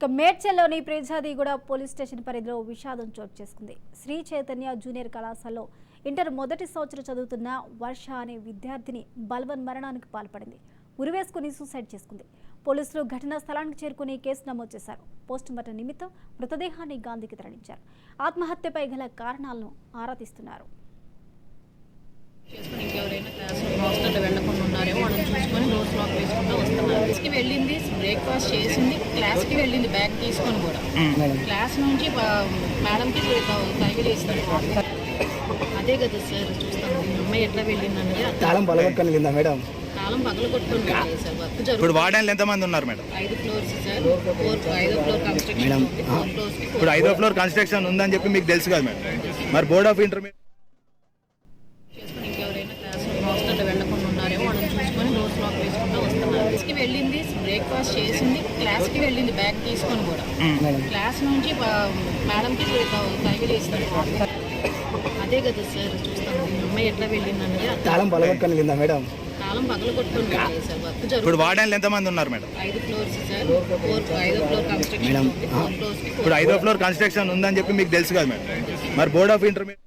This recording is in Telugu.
మేడ్చల్లోని ప్రేజాదిగూడ పోలీస్ స్టేషన్ పరిధిలో విషాదం చోటు చేసుకుంది. శ్రీ చైతన్య జూనియర్ కళాశాలలో ఇంటర్ మొదటి సంవత్సరం చదువుతున్న వర్ష అనే విద్యార్థిని బల్వన్ మరణానికి పాల్పడింది. ఉరివేసుకుని సూసైడ్ చేసుకుంది. పోలీసులు ఘటనా స్థలానికి చేరుకుని కేసు నమోదు చేశారు. పోస్టుమార్టం నిమిత్తం మృతదేహాన్ని గాంధీకి తరలించారు. ఆత్మహత్యపై గల కారణాలను ఆరా తీస్తున్నారు. ఇంకెవరైనా క్లాస్ హాస్టల్లో వెళ్ళకుండా ఉన్నారేమో వాళ్ళని చూసుకొని డోర్స్ లాక్ వేసుకుంటూ వస్తున్నారు. క్లాస్కి వెళ్ళింది, బ్రేక్ఫాస్ట్ చేసింది, క్లాస్కి వెళ్ళింది బ్యాగ్ తీసుకొని కూడా. క్లాస్ నుంచి మేడంకి తగిలి ఇస్తారు. అదే కదా సార్ చూస్తాం అమ్మాయి ఎట్లా వెళ్ళిందంటే తాళం పగలగొట్టుకొని మేడం. తాళం పగలగొట్టుకొని వెళ్ళలేదు సార్. వర్క్ జరుగుతుంది. ఇప్పుడు వార్డెన్లు ఎంతమంది ఉన్నారు మేడం? 5 floors sir. 5వ ఫ్లోర్ కన్స్ట్రక్షన్. ఇప్పుడు 5వ ఫ్లోర్ కన్స్ట్రక్షన్ ఉందని చెప్పి మీకు తెలుసు కదా మేడం. మరి బోర్డ్ ఆఫ్ ఇంటర్మీడియట్ ఇంకెవరైనా క్లాస్ హాస్టల్లో వెళ్ళకుండా ఉన్నారేమో వాళ్ళని చూసుకొని డోర్స్ లాక్ వేసుకుంటూ వస్తున్నారు. క్లాస్కి వెళ్ళింది, బ్రేక్ఫాస్ట్ చేసింది, క్లాస్కి వెళ్ళింది బ్యాగ్ తీసుకొని కూడా. క్లాస్ నుంచి మేడంకి తగిలి ఇస్తారు. అదే కదా సార్ చూస్తాం అమ్మాయి ఎట్లా వెళ్ళిందంటే తాళం పగలగొట్టుకొని మేడం. తాళం పగలగొట్టుకొని వెళ్ళలేదు సార్. వర్క్ జరుగుతుంది. ఇప్పుడు వార్డెన్లు ఎంతమంది ఉన్నారు మేడం? 5 floors sir. 5వ ఫ్లోర్ కన్స్ట్రక్షన్. ఇప్పుడు 5వ ఫ్లోర్ కన్స్ట్రక్షన్ ఉందని చెప్పి మీకు తెలుసు కదా మేడం. మరి బోర్డ్ ఆఫ్ ఇంటర్మీడియట్